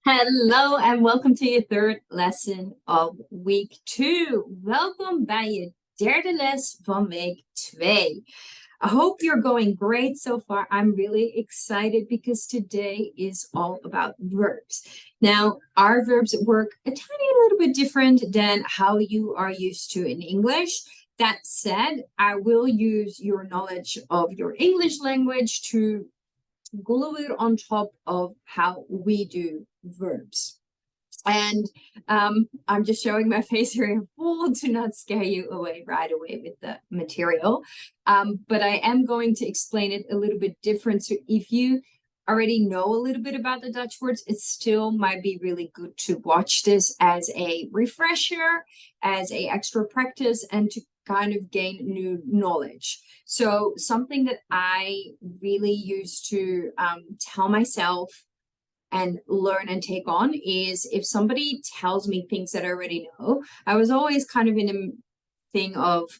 Hallo en welkom to your third lesson of week 2. Welkom bij je derde les van week 2. I hope you're going great so far. I'm really excited because today is all about verbs. Now, our verbs work a tiny little bit different than how you are used to in English. That said, I will use your knowledge of your English language to glue it on top of how we do verbs. And I'm just showing my face here in full to not scare you away right away with the material. But I am going to explain it a little bit different. So if you already know a little bit about the Dutch words, it still might be really good to watch this as a refresher, as a extra practice, and to kind of gain new knowledge. So something that I really used to tell myself and learn and take on is if somebody tells me things that I already know, I was always kind of in a thing of,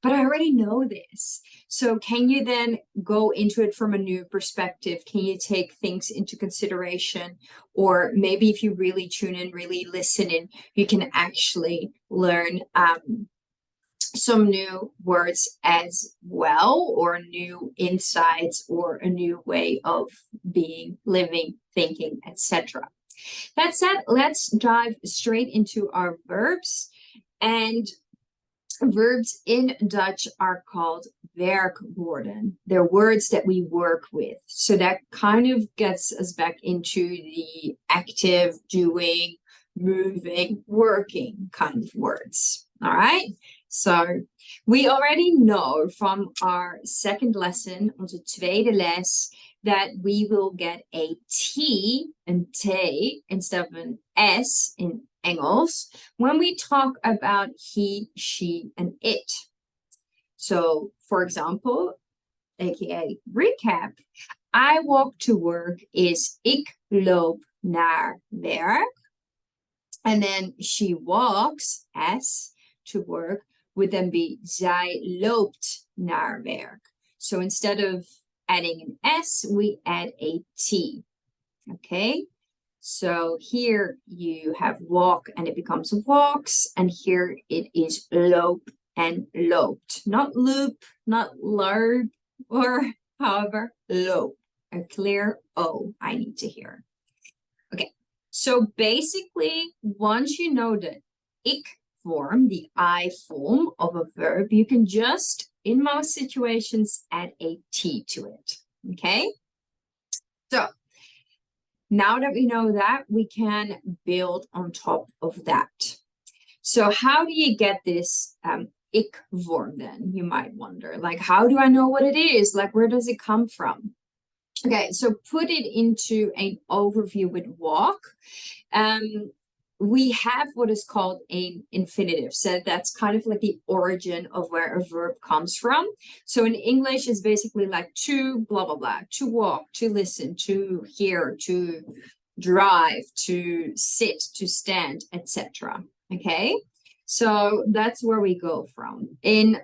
but I already know this. So can you then go into it from a new perspective? Can you take things into consideration? Or maybe if you really tune in, really listen in, you can actually learn some new words as well, or new insights, or a new way of being, living, thinking, etc. That said, let's dive straight into our verbs. And verbs in Dutch are called werkwoorden. They're words that we work with. So that kind of gets us back into the active, doing, moving, working kind of words. All right. So we already know from our second lesson, onze tweede les, that we will get a T, and T, instead of an S in Engels when we talk about he, she, and it. So, for example, aka recap, I walk to work is ik loop naar werk. And then she walks, S, to work, would then be zij loopt naar werk. So instead of adding an S, we add a T. Okay? So here you have walk and it becomes walks, and here it is loop and loopt. Not loop, not lerp, or however, loop. A clear O I need to hear. Okay, so basically, once you know the ik form, the I form of a verb, you can just, in most situations, add a T to it. Okay? So, now that we know that, we can build on top of that. So how do you get this ik vorm then? You might wonder, like, how do I know what it is? Like, where does it come from? Okay, so put it into an overview with walk. We have what is called an infinitive. So that's kind of like the origin of where a verb comes from. So in English, it's basically like to blah, blah, blah, to walk, to listen, to hear, to drive, to sit, to stand, etc. Okay, so that's where we go from. And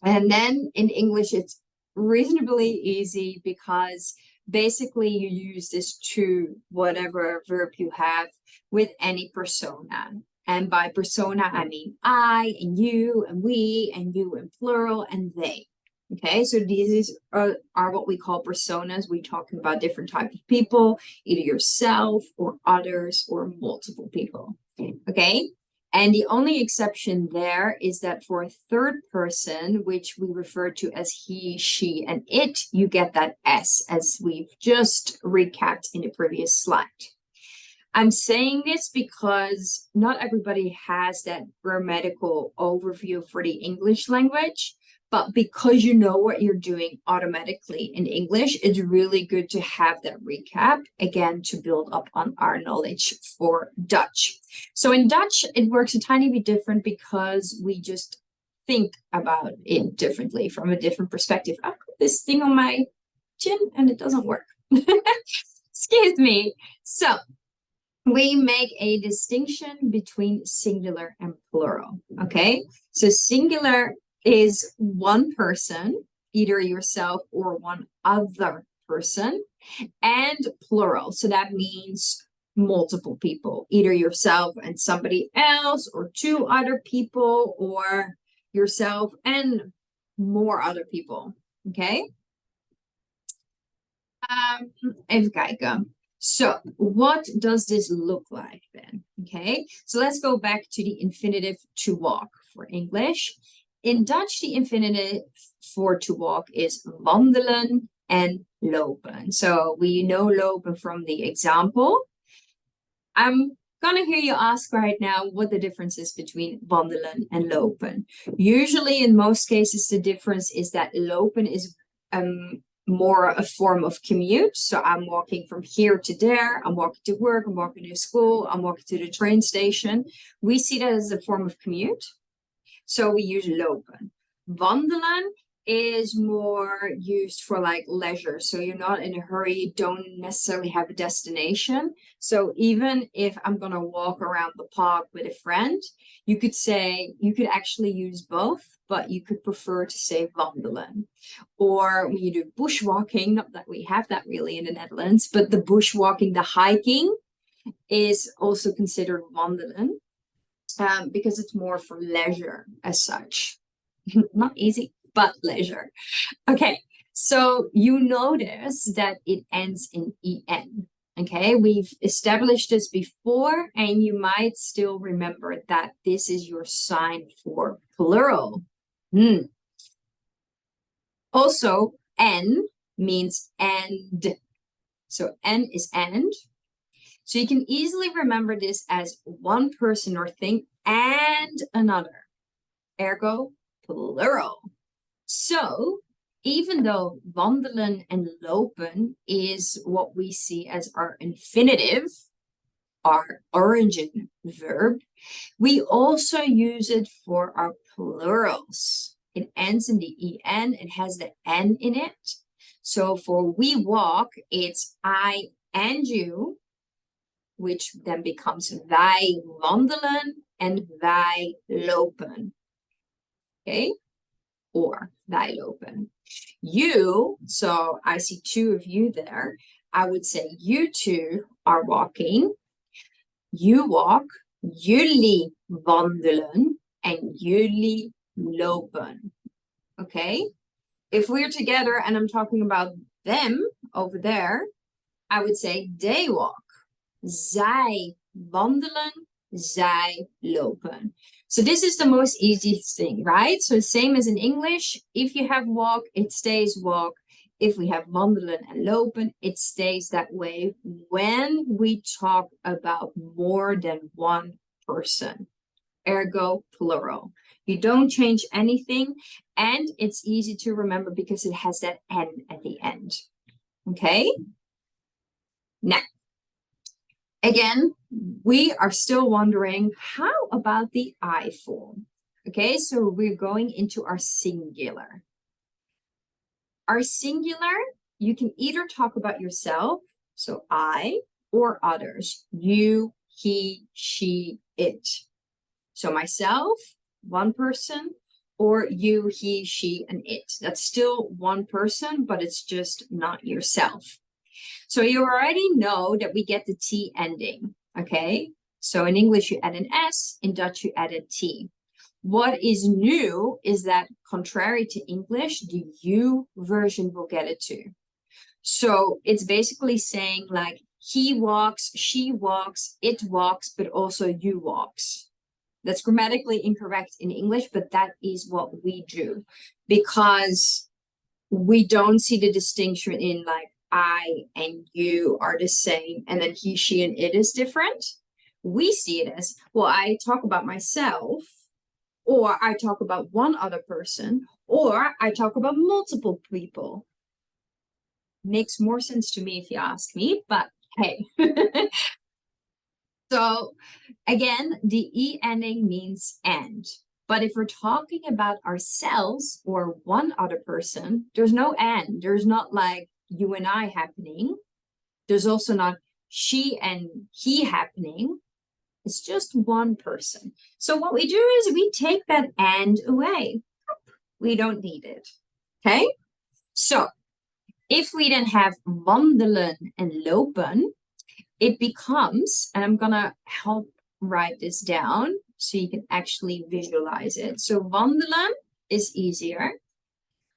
then in English, it's reasonably easy because basically you use this to whatever verb you have with any persona. And by persona, I mean I and you and we and you in plural and they. Okay, so these are what we call personas. We're talking about different types of people, either yourself or others or multiple people. Okay, and the only exception there is that for a third person, which we refer to as he, she, and it, you get that S, as we've just recapped in the previous slide. I'm saying this because not everybody has that grammatical overview for the English language, but because you know what you're doing automatically in English, it's really good to have that recap, again, to build up on our knowledge for Dutch. So in Dutch, it works a tiny bit different because we just think about it differently from a different perspective. I've got this thing on my chin and it doesn't work. Excuse me. So we make a distinction between singular and plural, okay? So singular is one person, either yourself or one other person, and plural. So that means multiple people, either yourself and somebody else, or two other people, or yourself and more other people. Okay. Even kijken. So what does this look like then? Okay, so let's go back to the infinitive to walk for English. In Dutch, the infinitive for to walk is wandelen and lopen. So we know lopen from the example. I'm gonna hear you ask right now what the difference is between wandelen and lopen. Usually, in most cases, the difference is that lopen is more a form of commute. So I'm walking from here to there, I'm walking to work, I'm walking to school, I'm walking to the train station. We see that as a form of commute. So we use lopen. Wandelen is more used for like leisure. So you're not in a hurry, you don't necessarily have a destination. So even if I'm going to walk around the park with a friend, you could actually use both, but you could prefer to say wandelen. Or when you do bushwalking, not that we have that really in the Netherlands, but the bushwalking, the hiking is also considered wandelen. Because it's more for leisure as such. Not easy, but leisure. Okay, so you notice that it ends in en. Okay, we've established this before, and you might still remember that this is your sign for plural. Also, en means end. So en is end. So you can easily remember this as one person or thing and another. Ergo, plural. So even though wandelen and lopen is what we see as our infinitive, our origin verb, we also use it for our plurals. It ends in the en, it has the n in it. So for we walk, it's I and you, which then becomes wij wandelen and wij lopen. Okay? Or wij lopen. You, so I see two of you there. I would say you two are walking. You walk. Jullie wandelen and jullie lopen. Okay? If we're together and I'm talking about them over there, I would say they walk. Zij wandelen, zij lopen. So this is the most easiest thing, right? So same as in English, if you have walk, it stays walk. If we have wandelen and lopen, it stays that way when we talk about more than one person. Ergo, plural. You don't change anything, and it's easy to remember because it has that N at the end. Okay? Now, again, we are still wondering, how about the I form? Okay, so we're going into our singular. Our singular, you can either talk about yourself, so I, or others, you, he, she, it. So myself, one person, or you, he, she, and it. That's still one person, but it's just not yourself. So you already know that we get the T ending, okay? So in English, you add an S. In Dutch, you add a T. What is new is that, contrary to English, the U version will get it too. So it's basically saying like, he walks, she walks, it walks, but also you walks. That's grammatically incorrect in English, but that is what we do because we don't see the distinction in like I and you are the same and then he, she, and it is different. We see it as, well, I talk about myself, or I talk about one other person, or I talk about multiple people. Makes more sense to me if you ask me, but hey. So again, the E ending means and. But if we're talking about ourselves or one other person, there's no and. There's not like you and I happening. There's also not she and he happening. It's just one person. So what we do is we take that and away. We don't need it. Okay? So if we then have wandelen and lopen, it becomes, and I'm gonna help write this down so you can actually visualize it. So wandelen is easier.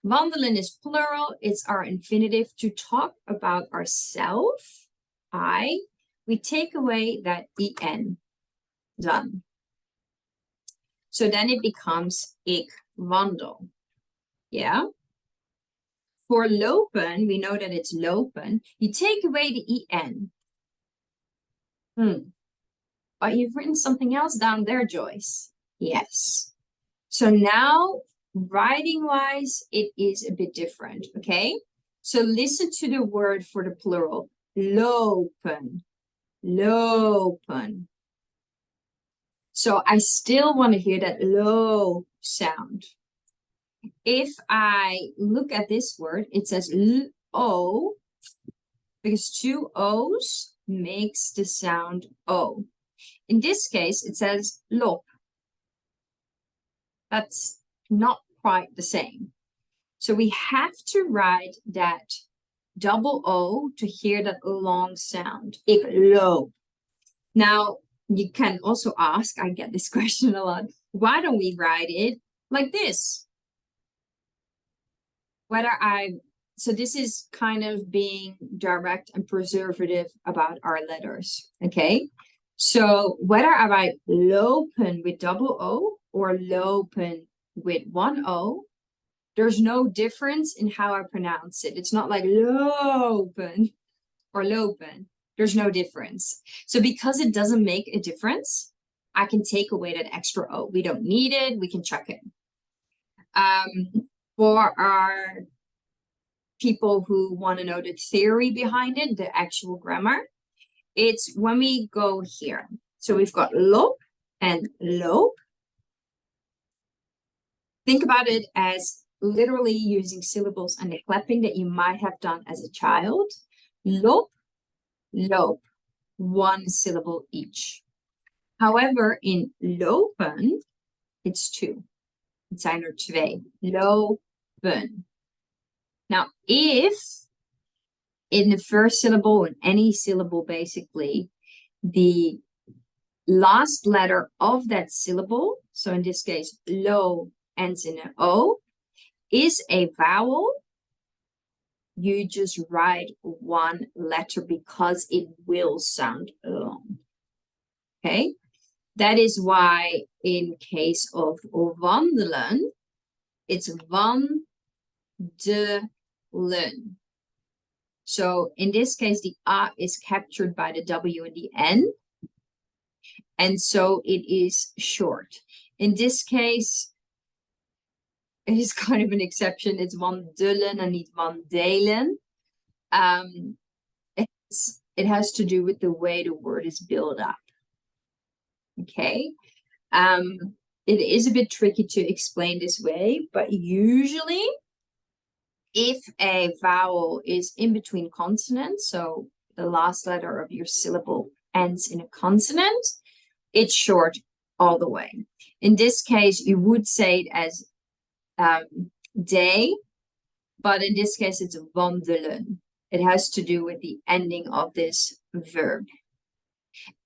Wandelen is plural. It's our infinitive to talk about ourselves. I. We take away that en. Done. So then it becomes ik wandel. Yeah. For lopen, we know that it's lopen. You take away the en. But you've written something else down there, Joyce. Yes. So now, writing-wise, it is a bit different, okay? So listen to the word for the plural. Lopen. Lopen. So I still want to hear that low sound. If I look at this word, it says L-O, because two O's makes the sound O. In this case, it says lop. That's not quite the same. So we have to write that double O to hear that long sound. Ik loop. Now, you can also ask, I get this question a lot, why don't we write it like this? So this is kind of being direct and preservative about our letters, okay? So whether I write lopen with double O or lopen with one O, there's no difference in how I pronounce it. It's not like lopen or lopen. There's no difference. So because it doesn't make a difference, I can take away that extra O. We don't need it. We can chuck it. For our people who want to know the theory behind it, the actual grammar, it's when we go here. So we've got lop and loop. Think about it as literally using syllables and the clapping that you might have done as a child. Lop, loop, one syllable each. However, in lopen, it's two. Het zijn er twee. Lopen. Now, if in the first syllable, in any syllable basically, the last letter of that syllable, so in this case, lo ends in an O, is a vowel, you just write one letter because it will sound long. Okay? That is why in case of wandelen, it's wandelen. So in this case, the A is captured by the W and the N. And so it is short. In this case, it is kind of an exception. It's wandelen and not wandelen. It has to do with the way the word is built up. Okay. It is a bit tricky to explain this way, but usually if a vowel is in between consonants, so the last letter of your syllable ends in a consonant, it's short all the way. In this case, you would say it as day, but in this case, it's wandelen. It has to do with the ending of this verb.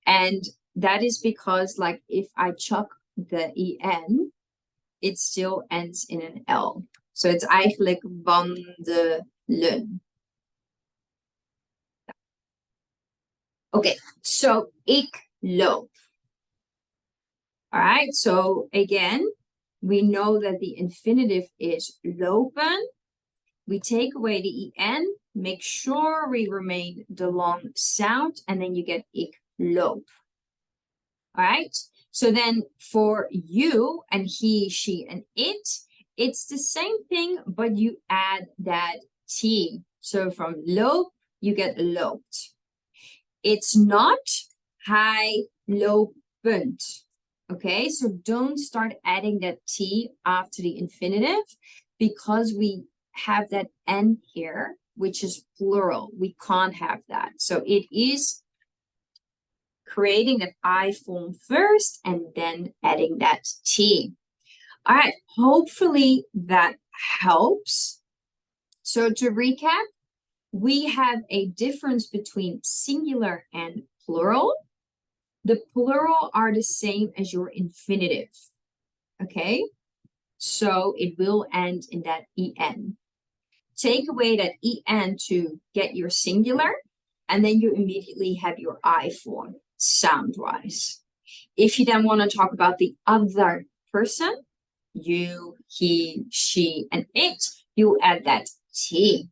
And that is because, like, if I chuck the en, it still ends in an L. So it's eigenlijk wandelen. Okay, so ik loop. All right, so again, we know that the infinitive is lopen. We take away the en, make sure we remain the long sound, and then you get ik loop. All right, so then for you and he, she, and it, it's the same thing, but you add that T. So from loop, you get loopt. It's not hij lopend. Okay, so don't start adding that T after the infinitive because we have that N here, which is plural. We can't have that. So it is creating that I form first and then adding that T. All right, hopefully that helps. So to recap, we have a difference between singular and plural. The plural are the same as your infinitive. Okay? So it will end in that en. Take away that en to get your singular, and then you immediately have your I form, sound-wise. If you then want to talk about the other person, you, he, she, and it, you add that T.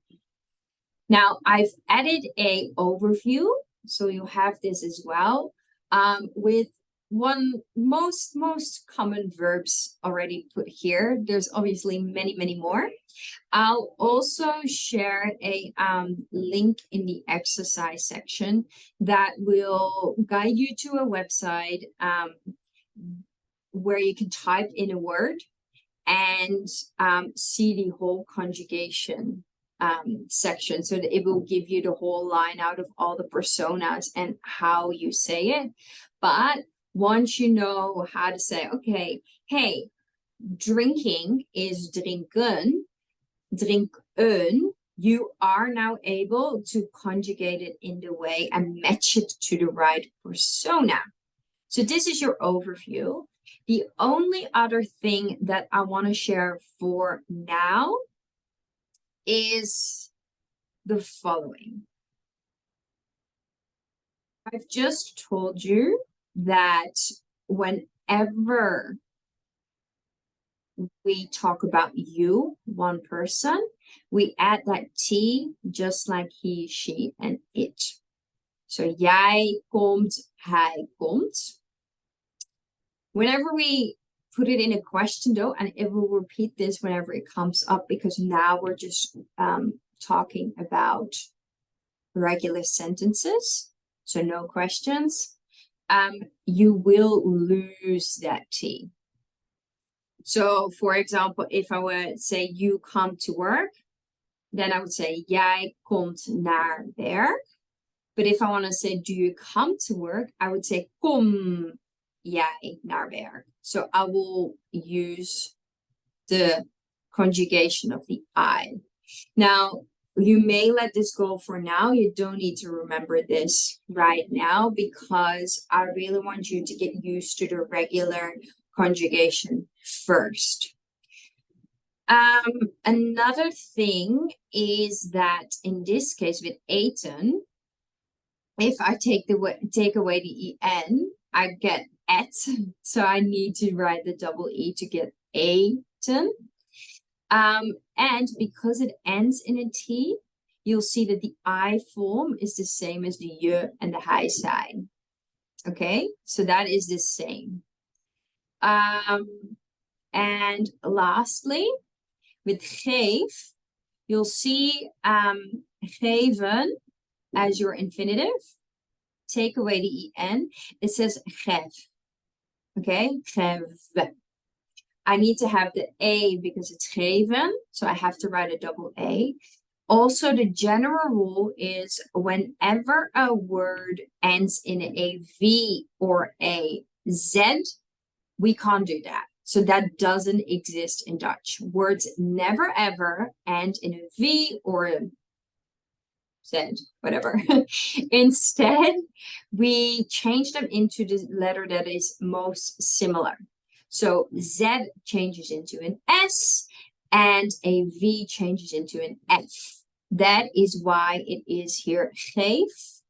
Now, I've added a overview, so you have this as well, with most common verbs already put here. There's obviously many more. I'll also share a link in the exercise section that will guide you to a website where you can type in a word and see the whole conjugation section, so that it will give you the whole line out of all the personas and how you say it. But once you know how to say, okay, hey, drinking is drinken, drinken, you are now able to conjugate it in the way and match it to the right persona. So this is your overview. The only other thing that I want to share for now is the following. I've just told you that whenever we talk about you, one person, we add that T just like he, she, and it. So jij komt, hij komt. Whenever we put it in a question though, and it will repeat this whenever it comes up, because now we're just talking about regular sentences, so no questions, you will lose that T. So, for example, if I would say you come to work, then I would say jij komt naar werk. But if I want to say do you come to work, I would say kom jij naar werk. So I will use the conjugation of the I. Now, you may let this go for now. You don't need to remember this right now, because I really want you to get used to the regular conjugation first. Another thing is that in this case with eten, if I take away the en, I get et, so I need to write the double e to get eten. And because it ends in a T, you'll see that the I form is the same as the je and the hij, zij. Okay, so that is the same. And lastly, with geef, you'll see geven as your infinitive. Take away the en, it says geef. Okay, geef. I need to have the A because it's geven, so I have to write a double A. Also, the general rule is whenever a word ends in a V or a Z, we can't do that. So that doesn't exist in Dutch. Words never ever end in a V or a Z, whatever. Instead, we change them into the letter that is most similar. So Z changes into an S and a V changes into an F. That is why it is here geef,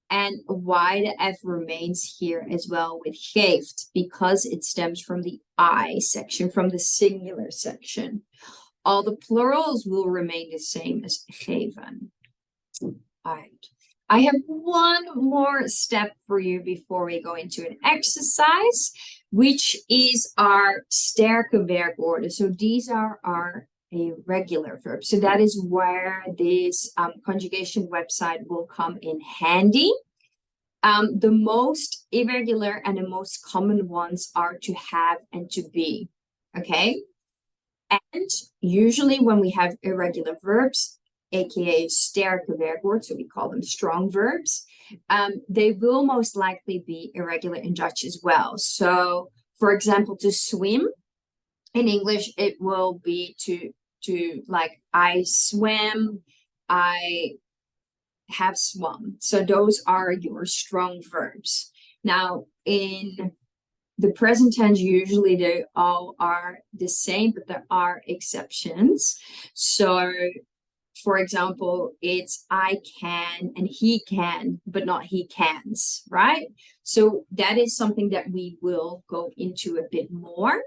and why the F remains here as well with geeft, because it stems from the I section, from the singular section. All the plurals will remain the same as geven. All right. I have one more step for you before we go into an exercise, which is our sterke werkwoorden. So these are our irregular verbs. So that is where this conjugation website will come in handy. The most irregular and the most common ones are to have and to be. Okay? And usually when we have irregular verbs, aka sterke werkwoord, so we call them strong verbs, they will most likely be irregular in Dutch as well. So, for example, to swim, in English, it will be to like I swam, I have swum. So those are your strong verbs. Now, in the present tense, usually they all are the same, but there are exceptions. So, for example, it's I can and he can, but not he cans, right? So that is something that we will go into a bit more.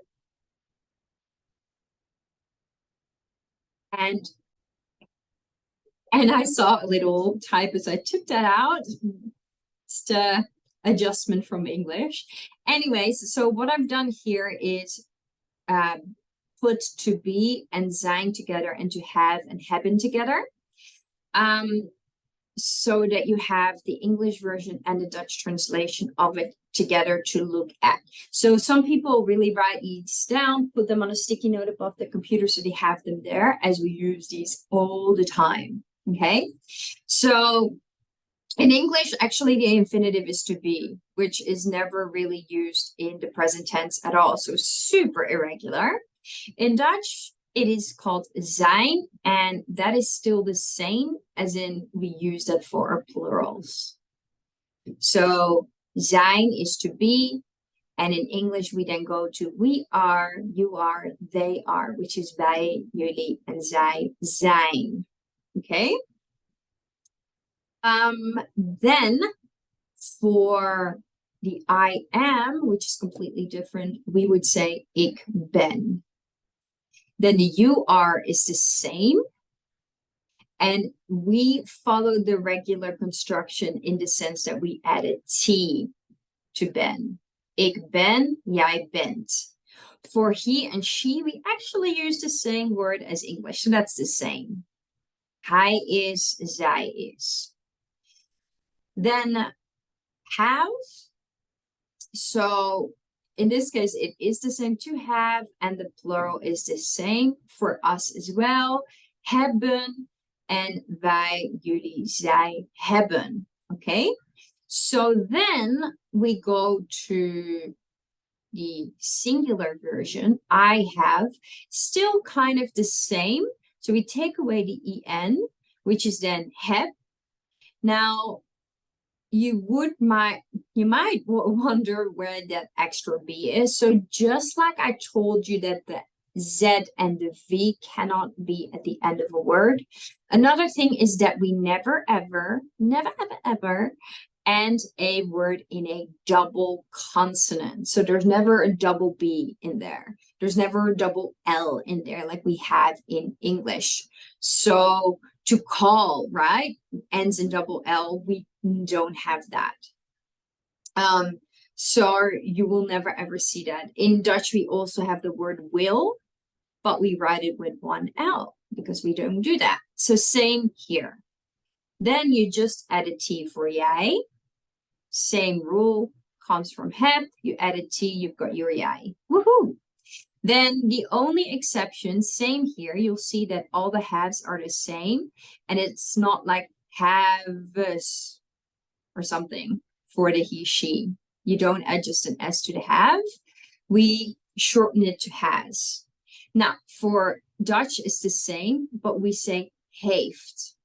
And I saw a little type as I took that out. Just a adjustment from English. Anyways, so what I've done here is put to be and zijn together and to have and hebben together. So that you have the English version and the Dutch translation of it together to look at. So some people really write these down, put them on a sticky note above the computer so they have them there, as we use these all the time. Okay, so in English, actually, the infinitive is to be, which is never really used in the present tense at all. So super irregular. In Dutch, it is called zijn, and that is still the same as in we use that for our plurals. So zijn is to be, and in English, we then go to we are, you are, they are, which is wij, jullie, and zij zijn. Okay? Then for the I am, which is completely different, we would say ik ben. Then the you are is the same. And we follow the regular construction in the sense that we added T to ben. Ik ben, jij bent. For he and she, we actually use the same word as English. So that's the same. Hij is, zij is. Then have. So in this case, it is the same to have, and the plural is the same for us as well. Hebben en wij, jullie, zij hebben. Okay? So then we go to the singular version. I have, still kind of the same. So we take away the en, which is then heb. Now, you might wonder where that extra B is. So just like I told you that the Z and the V cannot be at the end of a word. Another thing is that we never, ever end a word in a double consonant. So there's never a double B in there. There's never a double L in there like we have in English. So to call, right, ends in double L, we don't have that. So you will never ever see that. In Dutch, we also have the word will, but we write it with one L because we don't do that. So same here. Then you just add a T for jij. Same rule, comes from heb. You add a T, you've got your jij. Woohoo! Then the only exception, same here, you'll see that all the haves are the same. And it's not like haves or something for the he, she. You don't add just an S to the have. We shorten it to has. Now, for Dutch, it's the same, but we say heeft.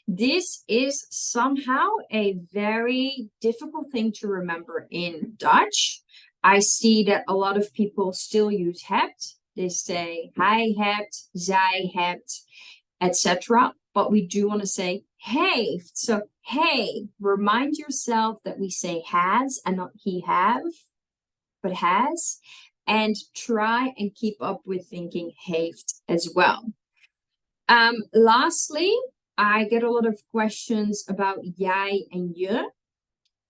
This is somehow a very difficult thing to remember in Dutch. I see that a lot of people still use hebt. They say hij hebt, zij hebt, etc. But we do want to say heeft. So, hey, remind yourself that we say has and not he have, but has. And try and keep up with thinking heeft as well. Lastly, I get a lot of questions about jij and je.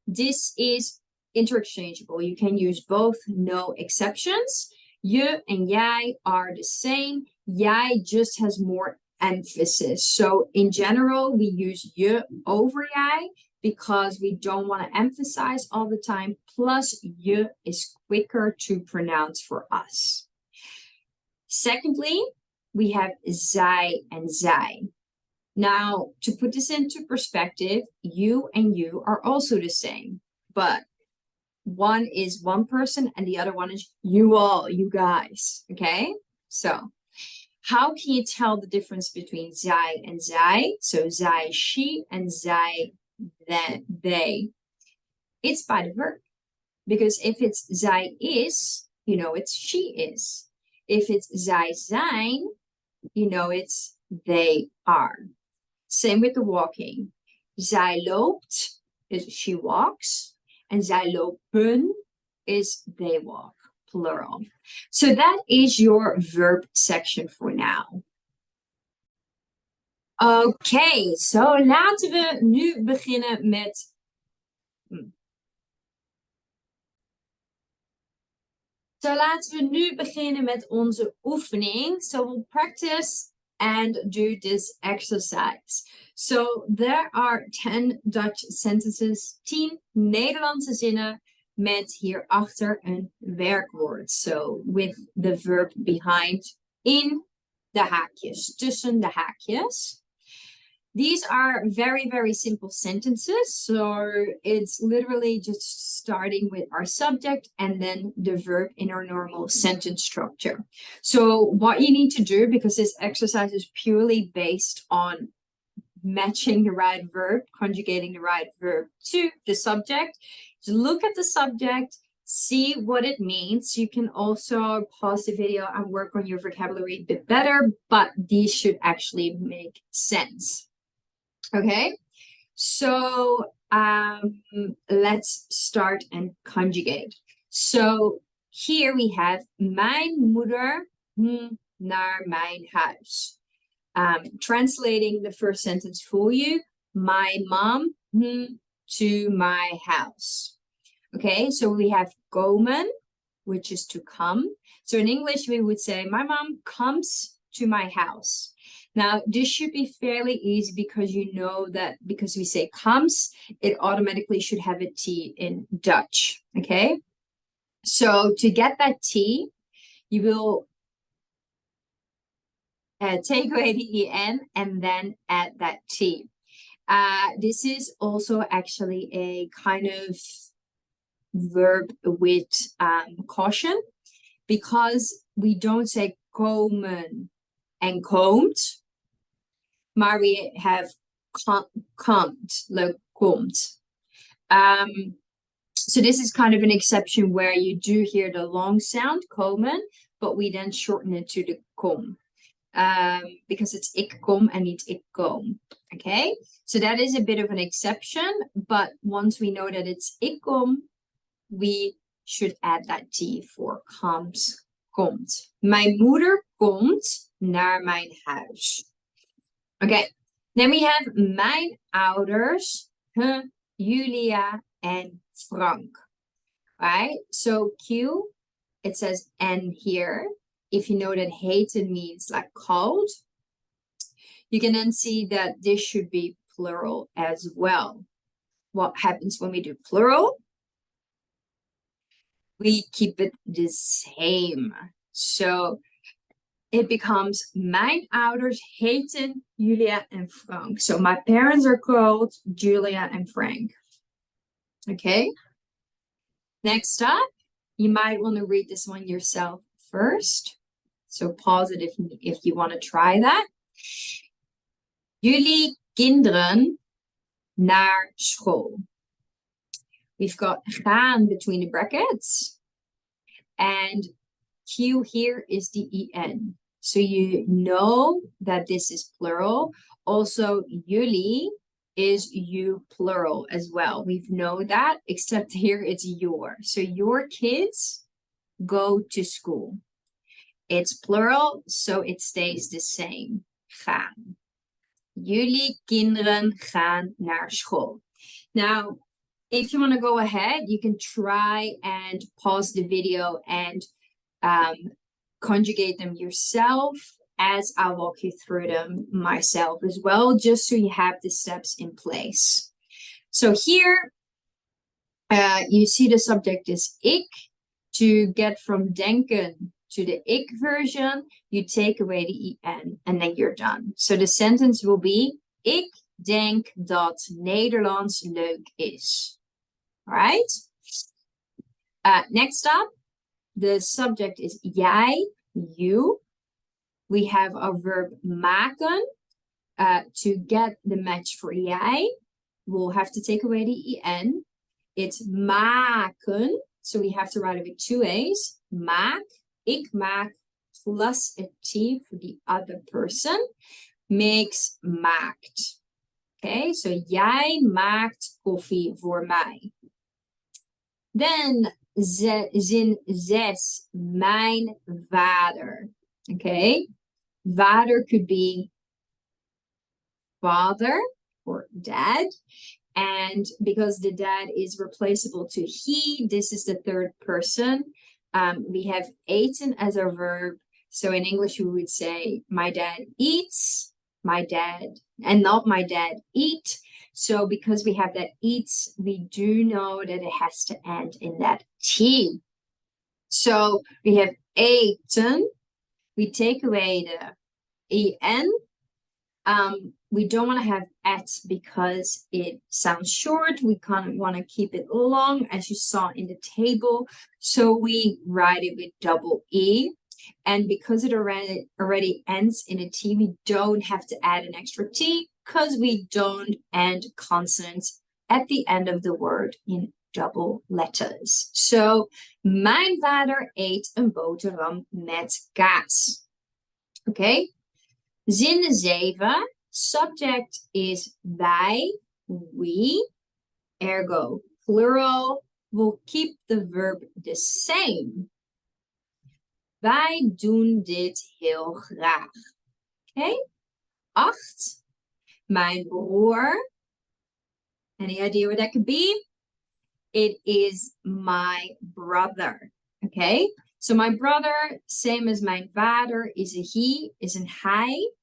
This is interchangeable. You can use both, no exceptions. Je and jij are the same. Jij just has more emphasis. So in general, we use je over jij because we don't want to emphasize all the time. Plus, je is quicker to pronounce for us. Secondly, we have zij and zij. Now, to put this into perspective, you and you are also the same, but one is one person and the other one is you all, you guys, okay? So, How can you tell the difference between zij and zij? So zij, she, and zij, they. It's by the verb. Because if it's zij is, you know it's she is. If it's zij zijn, you know it's they are. Same with the walking. Zij loopt is she walks. And zij lopen is they walk, plural. So that is your verb section for now. Oké, so laten we nu beginnen met... So laten we nu beginnen met onze oefening. So we'll practice and do this exercise. So there are 10 Dutch sentences, 10 Nederlandse zinnen met hierachter een werkwoord. So with the verb behind, in de haakjes, tussen de haakjes. These are very, very simple sentences. So it's literally just starting with our subject and then the verb in our normal sentence structure. So what you need to do, because this exercise is purely based on matching the right verb, conjugating the right verb to the subject, is look at the subject, see what it means. You can also pause the video and work on your vocabulary a bit better, but these should actually make sense. Okay, so let's start and conjugate. So here we have mijn moeder naar mijn huis. Translating the first sentence for you, my mom to my house. Okay, so we have komen, which is to come. So in English, we would say, my mom comes to my house. Now, this should be fairly easy because you know that because we say comes, it automatically should have a T in Dutch, okay? So to get that T, you will take away the EN and then add that T. This is also actually a kind of verb with caution because we don't say komen and komt. Maar we have komt, like komt. So this is kind of an exception where you do hear the long sound, komen, but we then shorten it to the kom. Because it's ik kom and niet ik kom. Okay, so that is a bit of an exception, but once we know that it's ik kom, we should add that T for comes, komt. Mijn moeder komt naar mijn huis. Okay, then we have mijn ouders, Julia and Frank. Right, so Q, it says N here. If you know that hated means like cold, you can then see that this should be plural as well. What happens when we do plural? We keep it the same. So it becomes mijn ouders heten Julia and Frank. So my parents are called Julia and Frank. Okay. Next up, you might want to read this one yourself first. So pause it if you want to try that. Jullie kinderen naar school. We've got gaan between the brackets. And Q here is the EN. So you know that this is plural. Also, jullie is you plural as well. We've known that, except here it's your. So your kids go to school. It's plural, so it stays the same. Gaan. Jullie kinderen gaan naar school. Now, if you want to go ahead, you can try and pause the video and conjugate them yourself as I'll walk you through them myself as well, just so you have the steps in place. So here, you see the subject is ik. To get from denken to the ik version, you take away the en and then you're done. So the sentence will be, ik denk dat Nederlands leuk is. All right? Next up, the subject is jij, you. We have our verb maken. To get the match for jij, we'll have to take away the en. It's maken. So we have to write it with two A's. Maak, ik maak, plus a T for the other person, makes maakt. Okay, so jij maakt koffie voor mij. Then zin 6, mijn vader. Okay, vader could be father or dad. And because the dad is replaceable to he, this is the third person. We have eten as our verb. So in English, we would say, my dad eats, my dad, and not my dad eat. So because we have that eats, we do know that it has to end in that T. So we have eten. We take away the en. We don't want to have at because it sounds short. We kind of want to keep it long, as you saw in the table. So we write it with double E. And because it already ends in a T, we don't have to add an extra T because we don't end consonants at the end of the word in double letters. So, mijn vader eet een boterham met kaas. Okay? Zin 7. Subject is wij, we, ergo plural. We'll keep the verb the same. Wij doen dit heel graag. Okay? 8. Mijn broer. Any idea what that could be? It is my brother. Okay? So my brother, same as mijn vader, is a he, is een hij.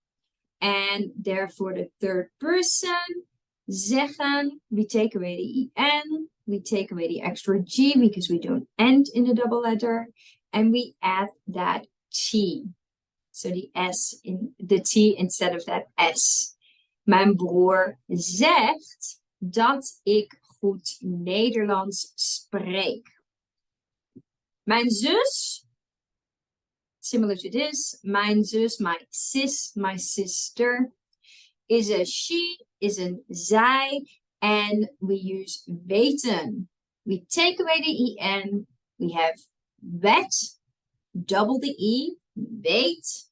And therefore the third person, zeggen, we take away the en, we take away the extra G because we don't end in the double letter, and we add that T. So the S in the T instead of that S. Mijn broer zegt dat ik goed Nederlands spreek. Mijn zus, similar to this, mijn zus, my sis, my sister, is a she, is een zij, and we use weten. We take away the en, we have wet, double the e, weet,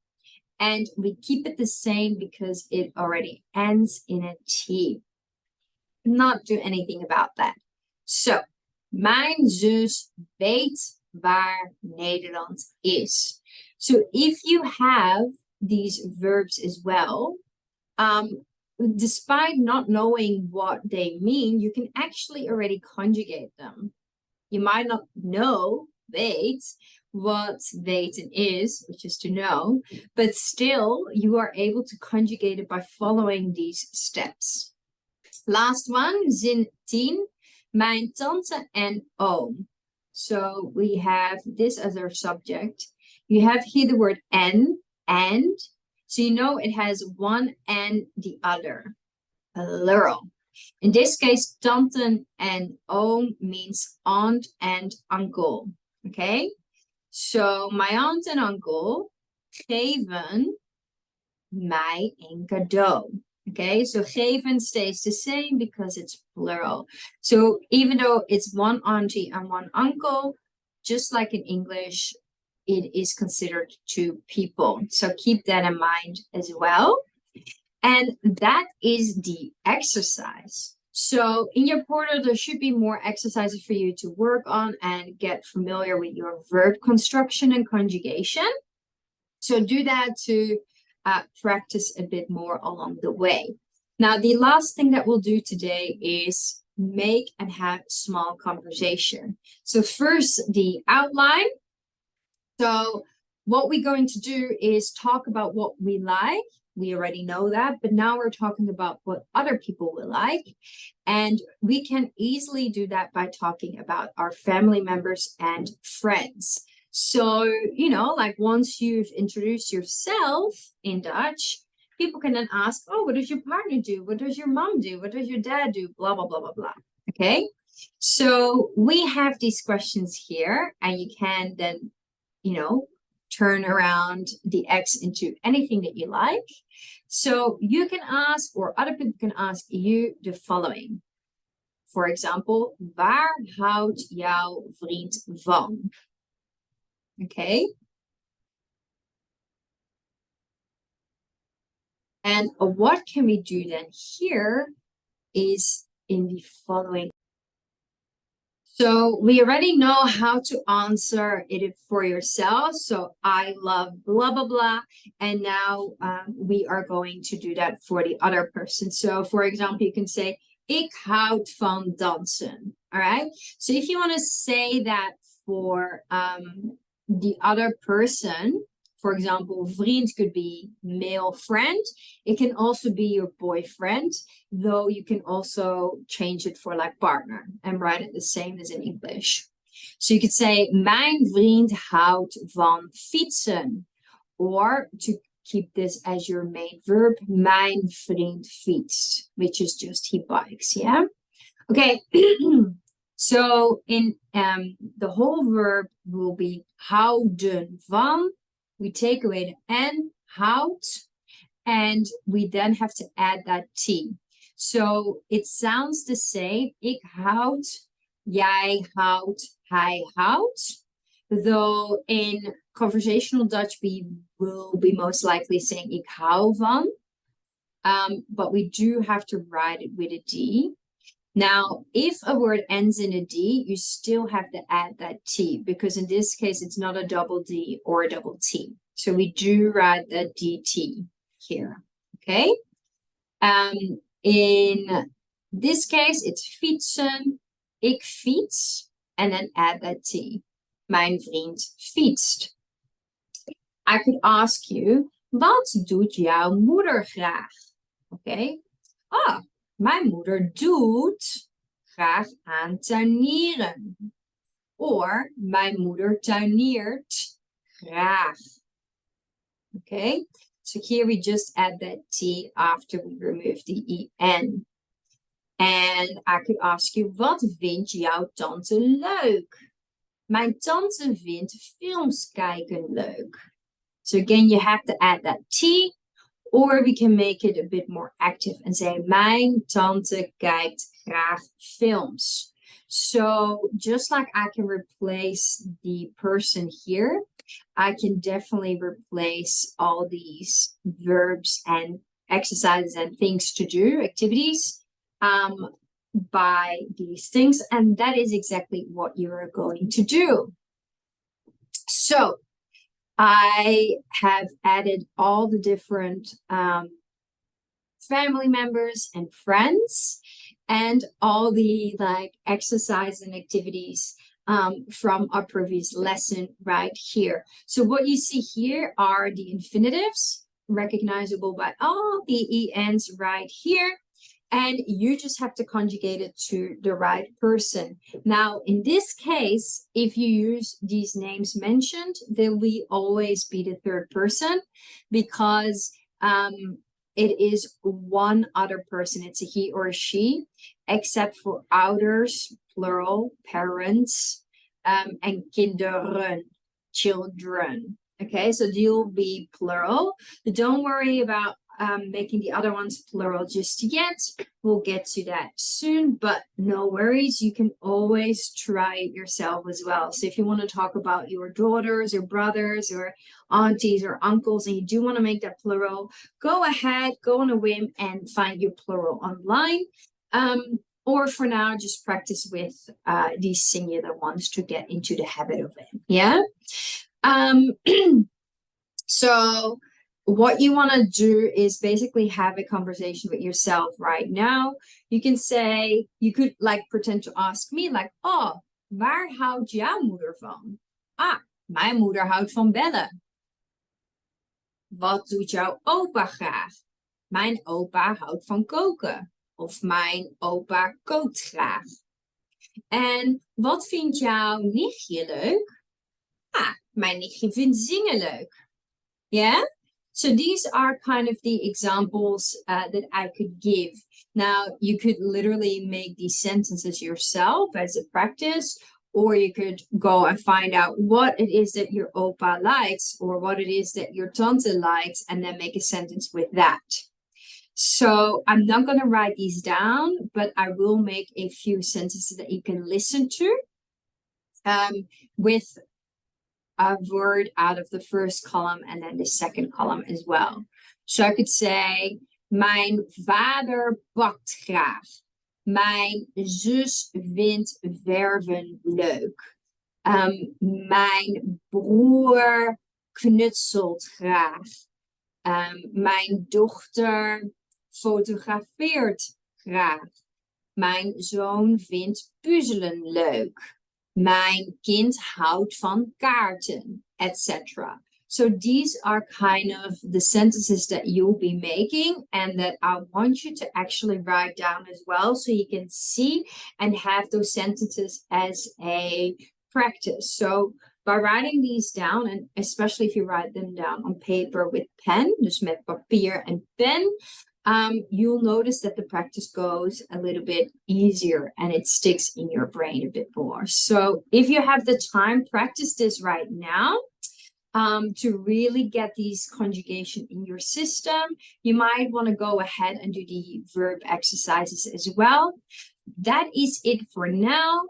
and we keep it the same because it already ends in a T. Not do anything about that. So, mijn zus weet waar Nederland is. So if you have these verbs as well, despite not knowing what they mean, you can actually already conjugate them. You might not know weet, what weten is, which is to know, but still you are able to conjugate it by following these steps. Last one, zin 10, mijn tante en oom. So we have this as our subject. You have here the word en, and. So you know it has one and the other. Plural. In this case, tante and oom means aunt and uncle. Okay? So my aunt and uncle geven mij een cadeau. Okay, so geven stays the same because it's plural. So even though it's one auntie and one uncle, just like in English, it is considered two people. So keep that in mind as well. And that is the exercise. So in your portal, there should be more exercises for you to work on and get familiar with your verb construction and conjugation. So do that to practice a bit more along the way. Now, the last thing that we'll do today is make and have small conversation. So first, the outline. So what we're going to do is talk about what we like. We already know that, but now we're talking about what other people will like. And we can easily do that by talking about our family members and friends. So, you know, like once you've introduced yourself in Dutch, people can then ask, oh, what does your partner do? What does your mom do? What does your dad do? Blah, blah, blah, blah, blah. Okay. So we have these questions here and you can then, you know, turn around the X into anything that you like. So you can ask, or other people can ask you the following. For example, waar houdt jouw vriend van? Okay. And what can we do then here is in the following. So we already know how to answer it for yourself. So I love blah, blah, blah. And now we are going to do that for the other person. So for example, you can say, ik houd van dansen. All right. So if you want to say that for the other person, for example, vriend could be male friend. It can also be your boyfriend, though you can also change it for like partner and write it the same as in English. So you could say, mijn vriend houdt van fietsen. Or to keep this as your main verb, mijn vriend fietst, which is just he bikes, yeah? Okay, so in the whole verb will be houden van. We take away the N, hout, and we then have to add that T. So it sounds the same. Ik houd, jij houdt, hij houdt. Though in conversational Dutch, we will be most likely saying ik hou van. But we do have to write it with a D. Now, if a word ends in a D, you still have to add that T, because in this case, it's not a double D or a double T. So we do write the DT here, okay? In this case, it's fietsen, ik fiets, and then add that T. Mijn vriend fietst. I could ask you, wat doet jouw moeder graag? Okay. Mijn moeder doet graag aan tuinieren. Or mijn moeder tuiniert graag. Okay. So here we just add that T after we remove the EN. And I could ask you, wat vindt jouw tante leuk? Mijn tante vindt films kijken leuk. So again, you have to add that T. Or we can make it a bit more active and say, mijn tante kijkt graag films. So just like I can replace the person here, I can definitely replace all these verbs and exercises and things to do, activities, by these things. And that is exactly what you're going to do. So I have added all the different family members and friends and all the like exercise and activities from our previous lesson right here. So what you see here are the infinitives recognizable by all the ENs right here. And you just have to conjugate it to the right person. Now, in this case, if you use these names mentioned, they will always be the third person because it is one other person. It's a he or a she, except for ouders, plural, parents, and kinderen, children. Okay, so they'll be plural. But don't worry about making the other ones plural just yet. We'll get to that soon, but no worries. You can always try it yourself as well. So if you want to talk about your daughters or brothers or aunties or uncles and you do want to make that plural, go ahead, go on a whim and find your plural online. Or for now, just practice with these singular ones to get into the habit of it. Yeah. So what you want to do is basically have a conversation with yourself right now. You can say, you could like pretend to ask me like, oh, waar houdt jouw moeder van? Mijn moeder houdt van bellen. Wat doet jouw opa graag? Mijn opa houdt van koken. Of mijn opa kookt graag. En wat vindt jouw nichtje leuk? Mijn nichtje vindt zingen leuk. Yeah? So these are kind of the examples that I could give. Now, you could literally make these sentences yourself as a practice, or you could go and find out what it is that your opa likes or what it is that your tante likes, and then make a sentence with that. So I'm not going to write these down, but I will make a few sentences that you can listen to with a word out of the first column and then the second column as well. So I could say, mijn vader bakt graag. Mijn zus vindt verven leuk. Mijn broer knutselt graag. Mijn dochter fotografeert graag. Mijn zoon vindt puzzelen leuk. Mijn kind houdt van kaarten, etc. So these are kind of the sentences that you'll be making and that I want you to actually write down as well, so you can see and have those sentences as a practice. So by writing these down, and especially if you write them down on paper with pen, dus met papier en pen, you'll notice that the practice goes a little bit easier and it sticks in your brain a bit more. So if you have the time, practice this right now. To really get these conjugation in your system. You might want to go ahead and do the verb exercises as well. That is it for now.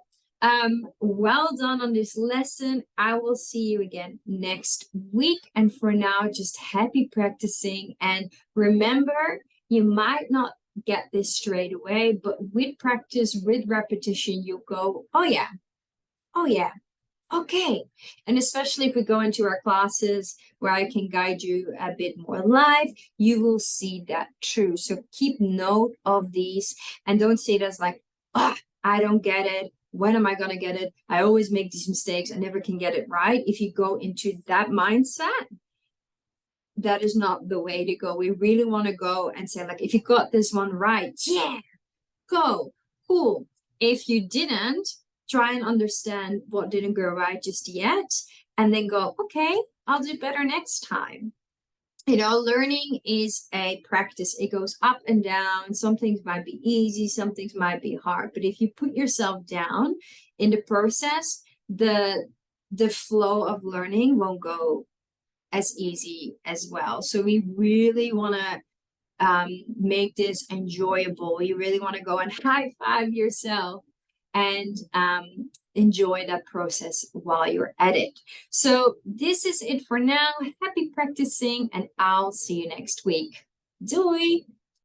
Well done on this lesson. I will see you again next week. And for now, just happy practicing. And remember, you might not get this straight away, but with practice, with repetition, you'll go, oh yeah, okay. And especially if we go into our classes where I can guide you a bit more live, you will see that too. So keep note of these and don't say it as like, I don't get it. When am I going to get it? I always make these mistakes. I never can get it right. If you go into that mindset, that is not the way to go. We really want to go and say, like, if you got this one right, yeah, go, cool. If you didn't, try and understand what didn't go right just yet, and then go, okay, I'll do better next time. You know, learning is a practice. It goes up and down. Some things might be easy, some things might be hard. But if you put yourself down in the process, the flow of learning won't go as easy as well. So we really want to make this enjoyable. You really want to go and high five yourself and enjoy that process while you're at it. So this is it for now. Happy practicing, and I'll see you next week. Doei!